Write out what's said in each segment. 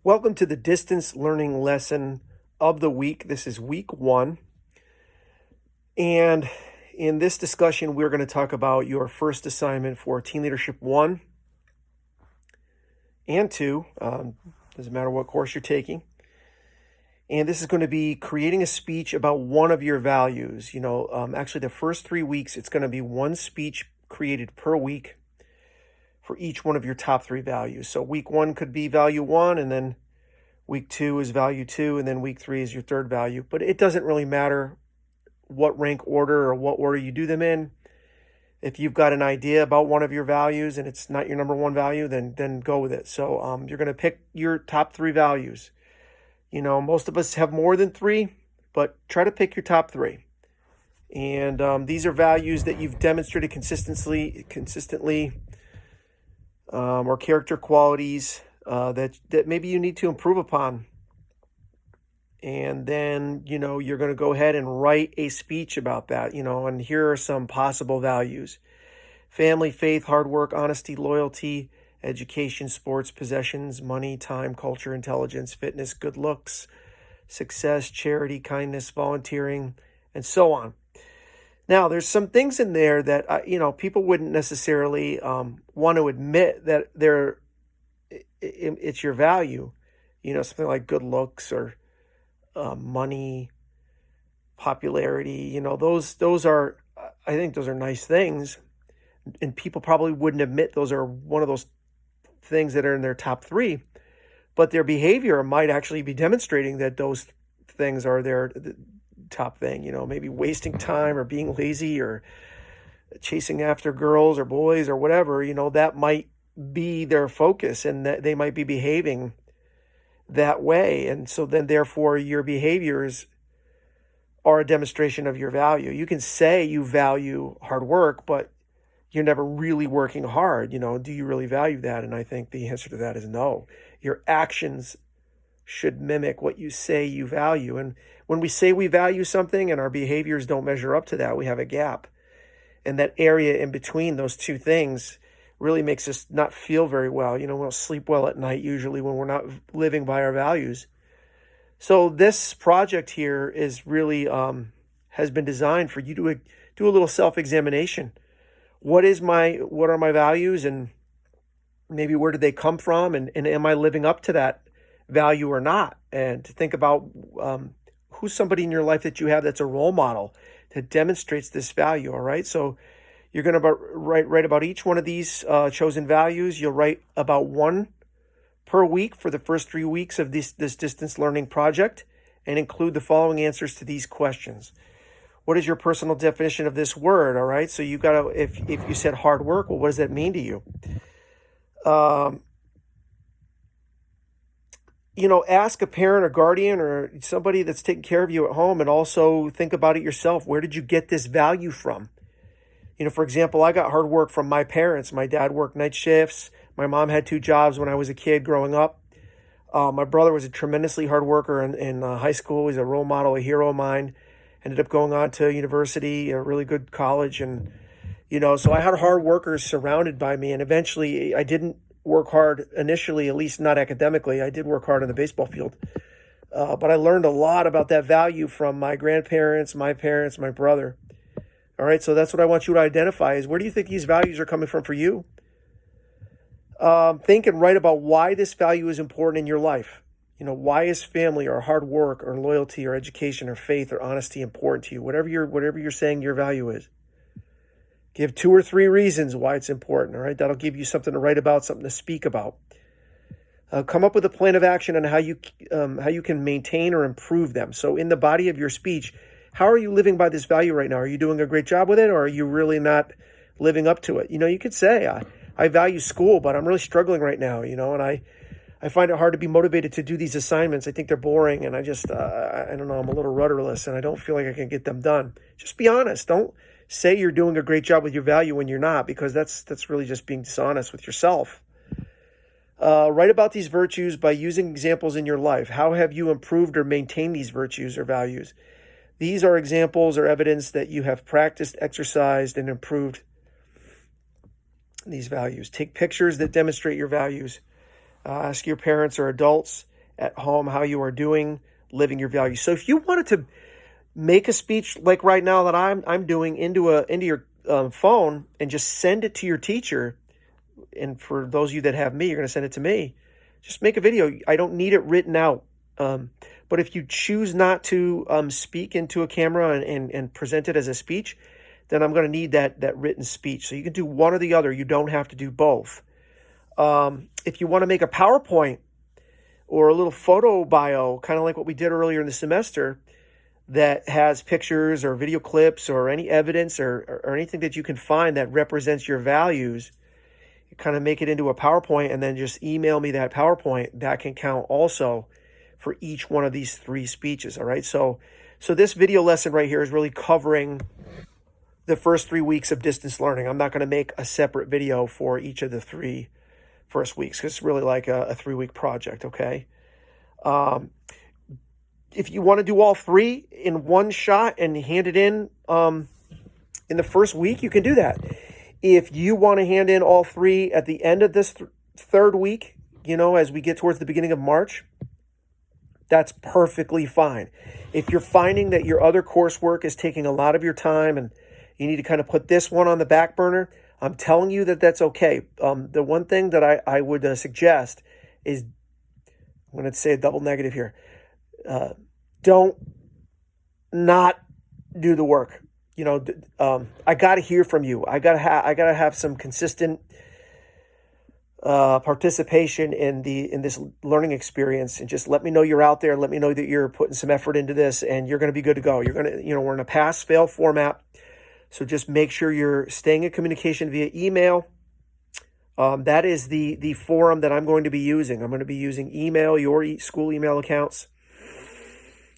Welcome to the distance learning lesson of the week. This is week 1. And in this discussion, we're going to talk about your first assignment for Teen Leadership 1 and 2. Doesn't matter what course you're taking. And this is going to be creating a speech about one of your values. Actually, the first 3 weeks, it's going to be one speech created per week for each one of your top 3 values. So week 1 could be value 1, and then week 2 is value 2, and then week 3 is your third value. But it doesn't really matter what rank order or what order you do them in. If you've got an idea about one of your values and it's not your number 1 value, then go with it. So you're going to pick your top 3 values. Most of us have more than 3, but try to pick your top 3. And these are values that you've demonstrated consistently, or character qualities that maybe you need to improve upon. And then, you're going to go ahead and write a speech about that, and here are some possible values: family, faith, hard work, honesty, loyalty, education, sports, possessions, money, time, culture, intelligence, fitness, good looks, success, charity, kindness, volunteering, and so on. Now, there's some things in there that, people wouldn't necessarily want to admit that it's your value, something like good looks or money, popularity, those are, I think those are nice things. And people probably wouldn't admit those are one of those things that are in their top 3, but their behavior might actually be demonstrating that those things are their top thing, maybe wasting time or being lazy or chasing after girls or boys or whatever, that might be their focus, and that they might be behaving that way. And so then therefore your behaviors are a demonstration of your value. You can say you value hard work, but you're never really working hard. Do you really value that? And I think the answer to that is no. Your actions should mimic what you say you value. And when we say we value something and our behaviors don't measure up to that, we have a gap. And that area in between those two things really makes us not feel very well. We don't sleep well at night usually when we're not living by our values. So this project here is really has been designed for you to do a little self-examination. What are my values, and maybe where did they come from, and am I living up to that value or not? And to think about who's somebody in your life that you have that's a role model that demonstrates this value. All right, so you're going to write about each one of these chosen values. You'll write about one per week for the first 3 weeks of this distance learning project, and include the following answers to these questions. What is your personal definition of this word? All right, so you got to, if you said hard work, well, what does that mean to you? Ask a parent or guardian or somebody that's taking care of you at home, and also think about it yourself. Where did you get this value from? For example, I got hard work from my parents. My dad worked night shifts. My mom had 2 jobs when I was a kid growing up. My brother was a tremendously hard worker in high school. He's a role model, a hero of mine. Ended up going on to university, a really good college. And, so I had hard workers surrounded by me. And eventually I didn't work hard initially, at least not academically. I did work hard on the baseball field. But I learned a lot about that value from my grandparents, my parents, my brother. All right, so that's what I want you to identify is, where do you think these values are coming from for you? Think and write about why this value is important in your life. Why is family or hard work or loyalty or education or faith or honesty important to you? Whatever you're saying your value is. Give 2 or 3 reasons why it's important. All right, that'll give you something to write about, something to speak about. Come up with a plan of action on how you can maintain or improve them. So in the body of your speech, how are you living by this value right now? Are you doing a great job with it, or are you really not living up to it? You could say, I value school, but I'm really struggling right now, and I find it hard to be motivated to do these assignments. I think they're boring, and I just, I don't know, I'm a little rudderless, and I don't feel like I can get them done. Just be honest. Don't say you're doing a great job with your value when you're not, because that's really just being dishonest with yourself. Write about these virtues by using examples in your life. How have you improved or maintained these virtues or values? These are examples or evidence that you have practiced, exercised, and improved these values. Take pictures that demonstrate your values. Ask your parents or adults at home, how you are doing, living your values. So if you wanted to make a speech like right now that I'm doing into your phone and just send it to your teacher, and for those of you that have me, you're going to send it to me. Just make a video. I don't need it written out. But if you choose not to speak into a camera and present it as a speech, then I'm going to need that written speech. So you can do one or the other. You don't have to do both. If you want to make a PowerPoint or a little photo bio, kind of like what we did earlier in the semester, that has pictures or video clips or any evidence or anything that you can find that represents your values, you kind of make it into a PowerPoint and then just email me that PowerPoint. That can count also for each one of these 3 speeches. All right. So this video lesson right here is really covering the first 3 weeks of distance learning. I'm not going to make a separate video for each of the 3 first weeks because it's really like a 3-week project. Okay. If you want to do all 3 in one shot and hand it in the first week, you can do that. If you want to hand in all 3 at the end of this 3rd week, as we get towards the beginning of March, that's perfectly fine. If you're finding that your other coursework is taking a lot of your time and you need to kind of put this one on the back burner, I'm telling you that that's okay. The one thing that I would suggest is, I'm going to say a double negative here. Don't not do the work. I got to hear from you. I got to have some consistent participation in this learning experience, and just let me know you're out there. Let me know that you're putting some effort into this, and you're going to be good to go. You're going to, we're in a pass-fail format, so just make sure you're staying in communication via email. That is the forum that I'm going to be using. I'm going to be using email, your school email accounts,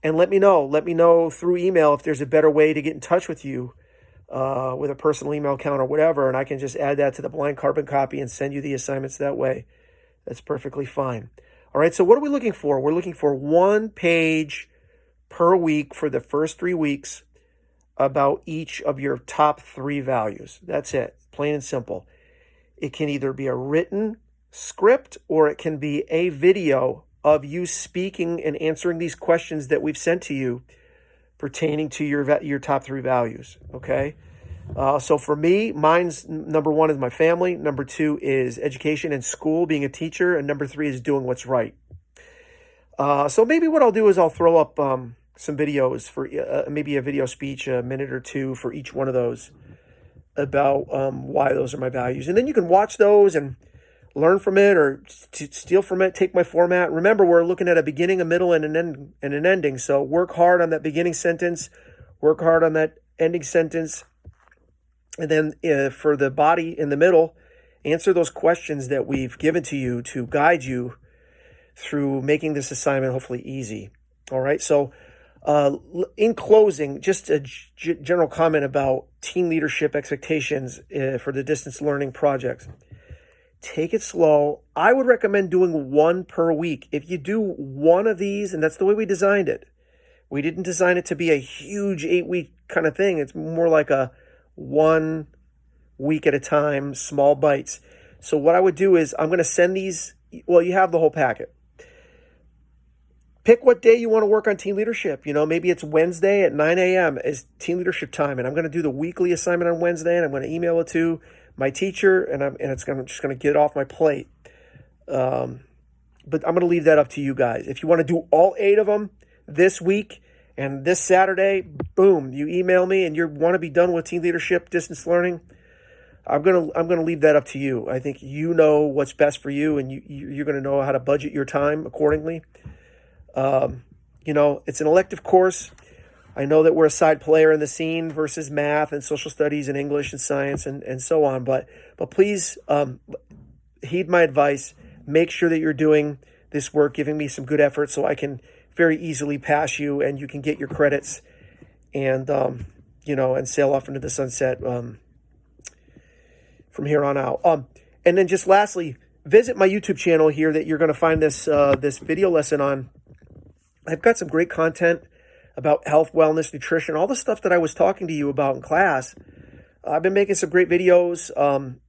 and let me know through email if there's a better way to get in touch with you. With a personal email account or whatever, and I can just add that to the blind carbon copy and send you the assignments that way. That's perfectly fine. All right, so what are we looking for? We're looking for 1 page per week for the first 3 weeks about each of your top 3 values. That's it, plain and simple. It can either be a written script or it can be a video of you speaking and answering these questions that we've sent to you pertaining to your top 3 values, okay? So for me, mine's number 1 is my family, number 2 is education and school, being a teacher, and number 3 is doing what's right. So maybe what I'll do is I'll throw up some videos for maybe a video speech, a minute or 2 for each one of those about why those are my values. And then you can watch those and learn from it or steal from it, take my format. Remember, we're looking at a beginning, a middle, and an ending. So work hard on that beginning sentence, work hard on that ending sentence. And then for the body in the middle, answer those questions that we've given to you to guide you through making this assignment hopefully easy. All right. So in closing, just a general comment about team leadership expectations for the distance learning projects. Take it slow. I would recommend doing 1 per week. If you do 1 of these, and that's the way we designed it. We didn't design it to be a huge 8-week kind of thing. It's more like a 1 week at a time, small bites. So what I would do is I'm going to send these. Well, you have the whole packet. Pick what day you want to work on team leadership. Maybe it's Wednesday at 9 a.m. is team leadership time. And I'm going to do the weekly assignment on Wednesday, and I'm going to email it to my teacher, and just going to get it off my plate. But I'm going to leave that up to you guys. If you want to do all 8 of them this week and this Saturday, boom, you email me and you want to be done with team leadership, distance learning, I'm going to leave that up to you. I think you know what's best for you, and you're going to know how to budget your time accordingly. It's an elective course. I know that we're a side player in the scene versus math and social studies and English and science and so on. But please heed my advice. Make sure that you're doing this work, giving me some good effort so I can very easily pass you and you can get your credits and, and sail off into the sunset from here on out. And then just lastly, visit my YouTube channel here that you're going to find this video lesson on. I've got some great content about health, wellness, nutrition, all the stuff that I was talking to you about in class. I've been making some great videos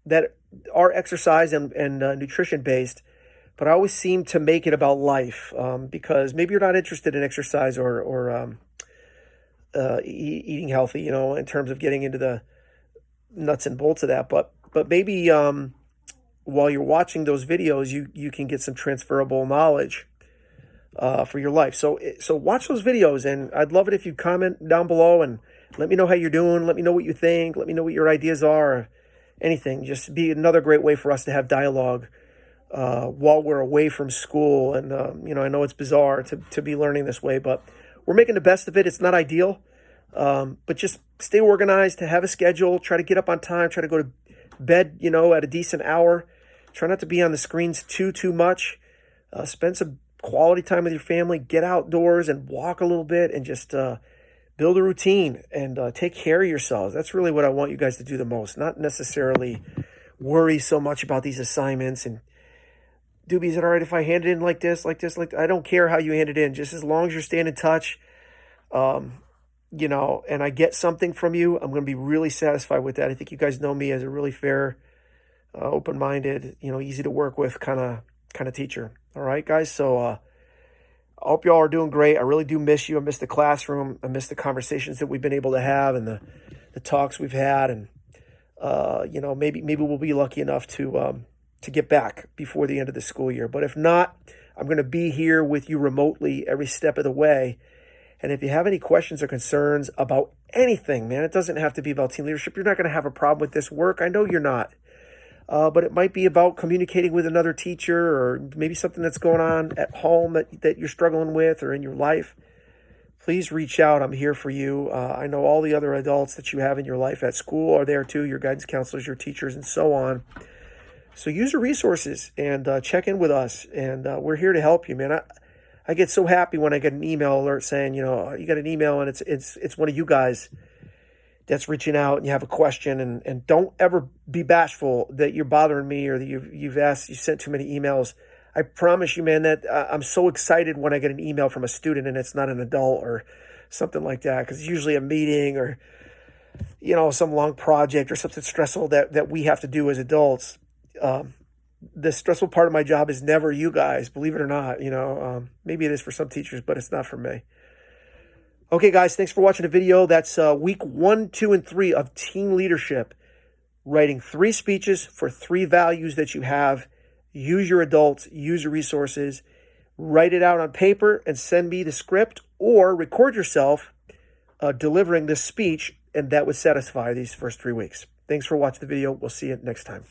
that are exercise and nutrition based but I always seem to make it about life, because maybe you're not interested in exercise or eating healthy, in terms of getting into the nuts and bolts of that. But maybe while you're watching those videos, you can get some transferable knowledge for your life. So watch those videos, and I'd love it if you comment down below and let me know how you're doing. Let me know what you think. Let me know what your ideas are. Anything. Just be another great way for us to have dialogue while we're away from school. And I know it's bizarre to be learning this way, but we're making the best of it. It's not ideal, but just stay organized, to have a schedule. Try to get up on time. Try to go to bed, at a decent hour. Try not to be on the screens too much. Spend some quality time with your family. Get outdoors and walk a little bit, and just build a routine and take care of yourselves. That's really what I want you guys to do the most. Not necessarily worry so much about these assignments and Doobie, is it all right if I hand it in like this, like this, like I don't care how you hand it in, just as long as you're staying in touch, and I get something from you, I'm going to be really satisfied with that. I think you guys know me as a really fair, open-minded, easy to work with kind of teacher. All right, guys. So I hope y'all are doing great. I really do miss you. I miss the classroom. I miss the conversations that we've been able to have, and the talks we've had, and maybe we'll be lucky enough to get back before the end of the school year. But if not, I'm going to be here with you remotely every step of the way. And if you have any questions or concerns about anything, man, it doesn't have to be about team leadership. You're not going to have a problem with this work. I know you're not. But it might be about communicating with another teacher, or maybe something that's going on at home that you're struggling with, or in your life. Please reach out. I'm here for you. I know all the other adults that you have in your life at school are there too, your guidance counselors, your teachers, and so on. So use your resources and check in with us. And we're here to help you, man. I get so happy when I get an email alert saying, you got an email and it's one of you guys that's reaching out and you have a question, and don't ever be bashful that you're bothering me or that you sent too many emails. I promise you, man, that I'm so excited when I get an email from a student and it's not an adult or something like that, because it's usually a meeting or, some long project or something stressful that we have to do as adults. The stressful part of my job is never you guys, believe it or not. Maybe it is for some teachers, but it's not for me. Okay, guys, thanks for watching the video. That's week 1, 2, and 3 of team leadership. Writing 3 speeches for 3 values that you have. Use your adults, use your resources, write it out on paper and send me the script, or record yourself delivering this speech, and that would satisfy these first 3 weeks. Thanks for watching the video. We'll see you next time.